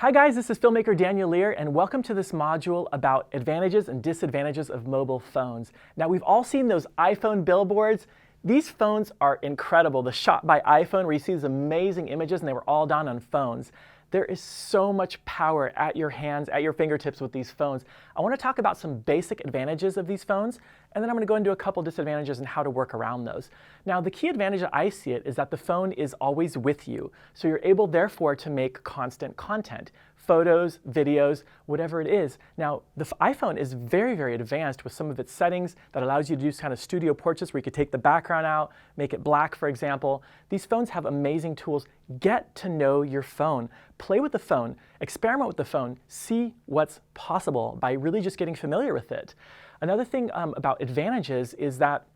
Hi guys, this is filmmaker Daniel Lear, and welcome to this module about advantages and disadvantages of mobile phones. Now, we've all seen those iPhone billboards. These phones are incredible. The shot by iPhone where you see these amazing images and they were all done on phones. There is so much power at your hands, at your fingertips with these phones. I want to talk about some basic advantages of these phones, and then I'm going to go into a couple disadvantages and how to work around those. Now, the key advantage that I see it is that the phone is always with you. So you're able, therefore, to make constant content. Photos, videos, whatever it is. Now, the iPhone is very, very advanced with some of its settings that allows you to do kind of studio portraits where you could take the background out, make it black, for example. These phones have amazing tools. Get to know your phone. Play with the phone. Experiment with the phone. See what's possible by really just getting familiar with it. Another thing about advantages is that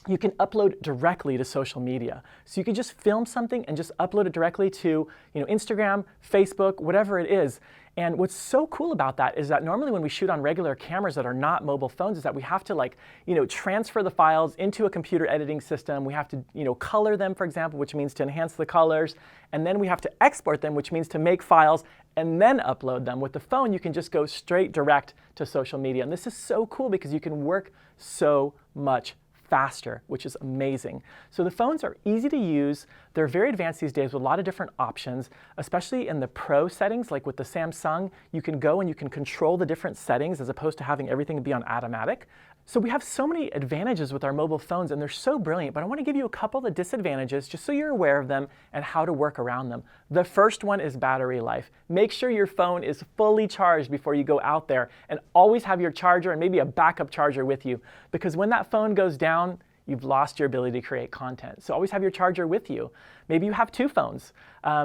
you can upload directly to social media. So you can just film something and just upload it directly to Instagram, Facebook, whatever it is. And what's so cool about that is that normally when we shoot on regular cameras that are not mobile phones is that we have to transfer the files into a computer editing system. We have to color them, for example, which means to enhance the colors. And then we have to export them, which means to make files and then upload them. With the phone, you can just go straight direct to social media. And this is so cool because you can work so much faster, which is amazing. So the phones are easy to use. They're very advanced these days with a lot of different options, especially in the pro settings, like with the Samsung. You can go and you can control the different settings as opposed to having everything be on automatic. So we have so many advantages with our mobile phones and they're so brilliant, but I want to give you a couple of the disadvantages just so you're aware of them and how to work around them. The first one is battery life. Make sure your phone is fully charged before you go out there, and always have your charger and maybe a backup charger with you, because when that phone goes down, you've lost your ability to create content. So always have your charger with you. Maybe you have two phones.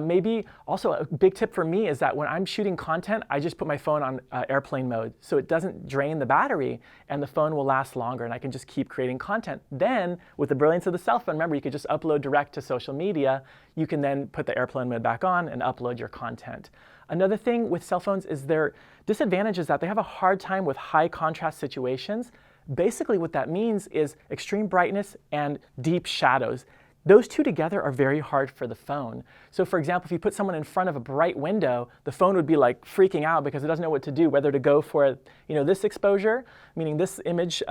Maybe also a big tip for me is that when I'm shooting content, I just put my phone on airplane mode so it doesn't drain the battery and the phone will last longer and I can just keep creating content. Then with the brilliance of the cell phone, remember you could just upload direct to social media. You can then put the airplane mode back on and upload your content. Another thing with cell phones is their disadvantage is that they have a hard time with high contrast situations. Basically what that means is extreme brightness and deep shadows. Those two together are very hard for the phone. So for example, if you put someone in front of a bright window, the phone would be like freaking out because it doesn't know what to do, whether to go for this exposure, meaning this image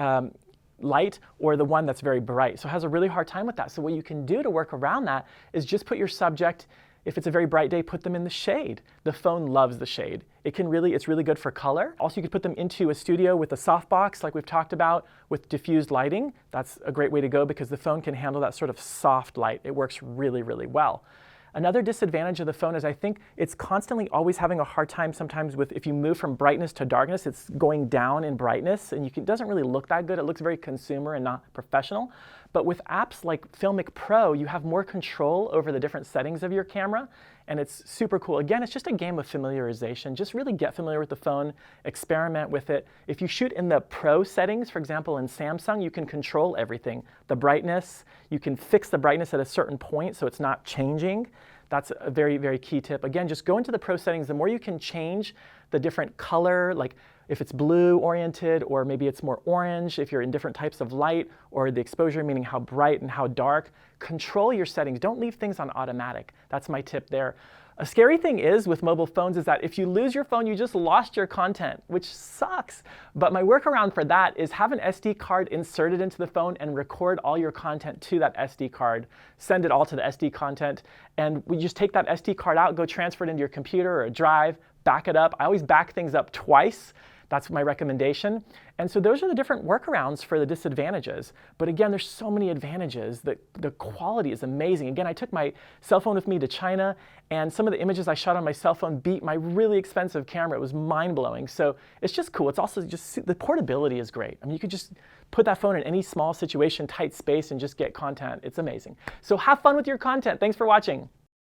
light, or the one that's very bright. So it has a really hard time with that. So what you can do to work around that is just put your subject, if it's a very bright day, put them in the shade. The phone loves the shade. It's really good for color. Also, you could put them into a studio with a softbox, like we've talked about, with diffused lighting. That's a great way to go because the phone can handle that sort of soft light. It works really, really well. Another disadvantage of the phone is I think it's constantly always having a hard time sometimes with, if you move from brightness to darkness, it's going down in brightness and it doesn't really look that good. It looks very consumer and not professional. But with apps like Filmic Pro, you have more control over the different settings of your camera, and it's super cool. Again, it's just a game of familiarization. Just really get familiar with the phone, experiment with it. If you shoot in the Pro settings, for example, in Samsung, you can control everything. The brightness, you can fix the brightness at a certain point so it's not changing. That's a very, very key tip. Again, just go into the Pro settings. The more you can change the different color, like if it's blue oriented, or maybe it's more orange if you're in different types of light, or the exposure, meaning how bright and how dark. Control your settings. Don't leave things on automatic. That's my tip there. A scary thing is with mobile phones is that if you lose your phone, you just lost your content, which sucks. But my workaround for that is have an SD card inserted into the phone and record all your content to that SD card. Send it all to the SD content, and we just take that SD card out, go transfer it into your computer or a drive, back it up. I always back things up twice. That's my recommendation. And so those are the different workarounds for the disadvantages. But again, there's so many advantages. The quality is amazing. Again, I took my cell phone with me to China, and some of the images I shot on my cell phone beat my really expensive camera. It was mind-blowing. So it's just cool. It's also just, the portability is great. I mean, you could just put that phone in any small situation, tight space, and just get content. It's amazing. So have fun with your content. Thanks for watching.